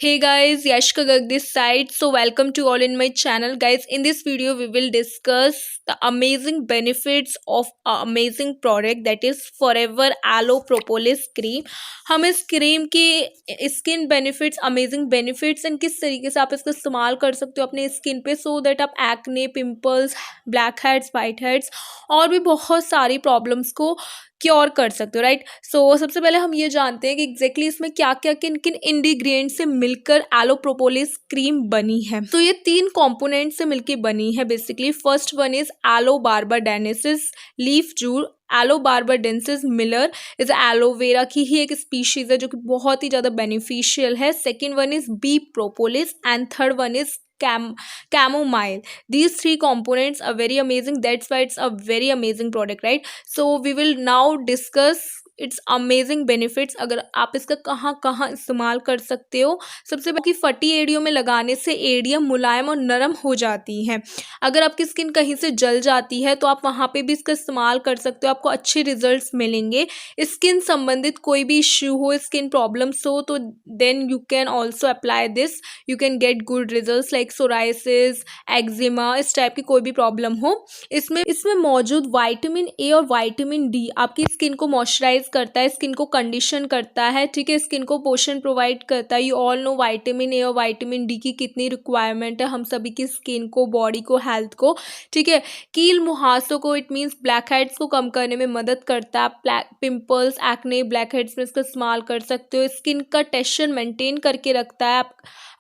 Hey guys, Yashika this side. So welcome to all in my channel, guys. In this video, we will discuss the amazing benefits of a amazing product that is Forever Aloe Propolis Cream. हम इस cream की skin benefits, amazing benefits and किस तरीके से आप इसका इस्तेमाल कर सकते हो अपने स्किन पे सो दैट आप acne, pimples, blackheads, white heads और भी बहुत सारी प्रॉब्लम्स को क्योर कर सकते हो, राइट। सो सबसे पहले हम ये जानते हैं कि एग्जैक्टली इसमें क्या क्या किन किन इंग्रेडिएंट से मिलकर एलो प्रोपोलिस क्रीम बनी है। तो ये 3 कंपोनेंट से मिलकर बनी है basically. First one is aloe barbadensis leaf juice. Aloe barbadensis Miller is aloe vera ही एक स्पीशीज है जो कि बहुत ही ज़्यादा बेनिफिशियल है। Second one is B propolis and third one is chamomile. These 3 components are very amazing. That's why it's a very amazing product, right? So we will now discuss it's amazing benefits. अगर आप इसका कहाँ कहाँ इस्तेमाल कर सकते हो। सबसे पहले कि फटी एड़ियों में लगाने से एड़ियाँ मुलायम और नरम हो जाती हैं। अगर आपकी स्किन कहीं से जल जाती है तो आप वहाँ पे भी इसका इस्तेमाल कर सकते हो, आपको अच्छे रिजल्ट्स मिलेंगे। स्किन संबंधित कोई भी इश्यू हो, स्किन प्रॉब्लम्स हो तो then you can also apply this, you can get good results like psoriasis, eczema, इस टाइप की कोई भी प्रॉब्लम हो। इसमें इसमें मौजूद विटामिन ए और विटामिन डी आपकी स्किन को मॉइस्चराइज करता है, स्किन को कंडीशन करता है, ठीक है, स्किन को पोषण प्रोवाइड करता है। You all know vitamin A और विटामिन डी की कितनी रिक्वायरमेंट है हम सभी की स्किन को, बॉडी को, हेल्थ को, ठीक है। कील मुहासों को, इट मीन्स ब्लैक हेड्स को कम करने में मदद करता है। पिंपल्स, एक्ने, ब्लैक हेड्स में इसका इस्तेमाल कर सकते हो। स्किन का टेक्सचर मेंटेन करके रखता है।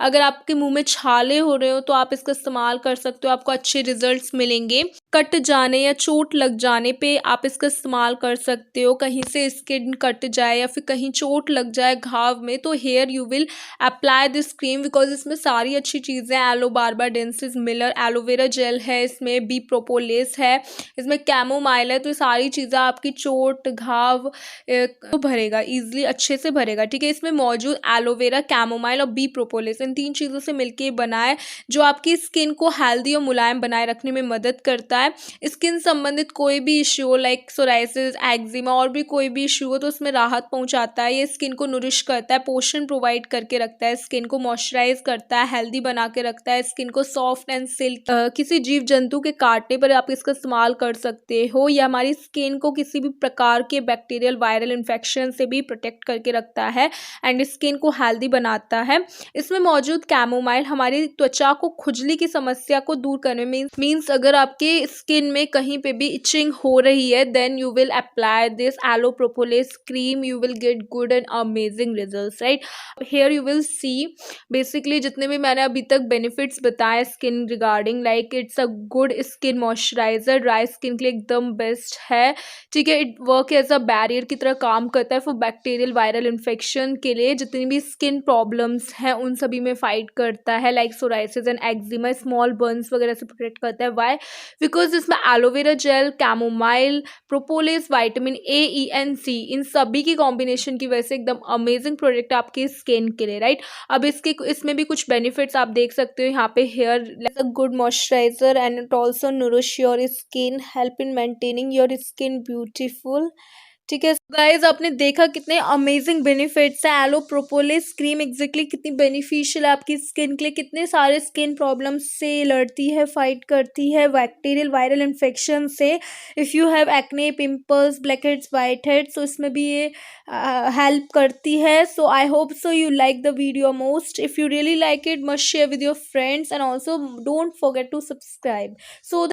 अगर आपके मुंह में छाले हो रहे हो तो आप इसका इस्तेमाल कर सकते हो, आपको अच्छे रिजल्ट्स मिलेंगे। कट जाने या चोट लग जाने पे आप इसका इस्तेमाल कर सकते हो। कहीं से स्किन कट जाए या फिर कहीं चोट लग जाए घाव में तो here you will apply this cream because इसमें सारी अच्छी चीज़ें, aloe barbadensis miller, aloe vera है, इसमें बी प्रोपोलिस है, इसमें कैमोमाइल है। तो ये सारी चीज़ें आपकी चोट, घाव को भरेगा, ईजिली अच्छे से भरेगा, ठीक है। इसमें मौजूद एलोवेरा, कैमोमाइल और बी प्रोपोलिस इन 3 चीज़ों से मिलकर बना है जो आपकी स्किन को हेल्दी और मुलायम बनाए रखने में मदद करता है। स्किन संबंधित कोई भी इश्यू हो लाइक सोराइसिस, एक्जिमा और भी कोई भी इश्यू हो तो उसमें राहत पहुंचाता है। ये स्किन को नरिश करता है, पोषण प्रोवाइड करके रखता है, स्किन को मॉइस्चराइज करता है, हेल्दी बना के रखता है, स्किन को सॉफ्ट एंड सिल्क। किसी जीव जंतु के काटने पर आप इसका इस्तेमाल कर सकते हो। या हमारी स्किन को किसी भी प्रकार के बैक्टीरियल, वायरल इन्फेक्शन से भी प्रोटेक्ट करके रखता है एंड स्किन को हेल्दी बनाता है। इसमें मौजूद कैमोमाइल हमारी त्वचा को खुजली की समस्या को दूर करने में मीन्स अगर आपके स्किन में कहीं पे भी इचिंग हो रही है then you will apply this aloe propolis cream, you will get good and amazing results, right. Here you will see basically जितने भी मैंने अभी तक बेनिफिट्स बताए skin regarding, like it's a good skin moisturiser, dry skin के लिए एकदम best है, ठीक है। It work as a barrier की तरह काम करता है फॉर बैक्टीरियल, वायरल इन्फेक्शन के लिए। जितनी भी स्किन प्रॉब्लम्स हैं उन सभी में फाइट करता है like psoriasis and eczema, small burns वगैरह से प्रोटेक्ट करता है। वाई? बिकॉज इसमें aloe vera gel, chamomile, propolis, vitamin A, E and C इन सभी की कॉम्बिनेशन की वजह से एकदम अमेजिंग प्रोडक्ट आपकी स्किन के लिए, राइट। अब इसमें भी कुछ बेनिफिट्स आप देख सकते हो यहाँ पे। Here good moisturiser and it also nourish your skin, help in maintaining your skin beautiful, ठीक है। गाइज आपने देखा कितने अमेजिंग बेनिफिट्स है। एलो प्रोपोलिस क्रीम एग्जैक्टली कितनी बेनिफिशियल है आपकी स्किन के लिए, कितने सारे स्किन प्रॉब्लम्स से लड़ती है, फाइट करती है बैक्टीरियल, वायरल इन्फेक्शन से। If you have acne, pimples, blackheads, whiteheads तो इसमें भी ये हेल्प करती है। So I hope so you like the video most. If you really like it must share with your friends and also don't forget to subscribe so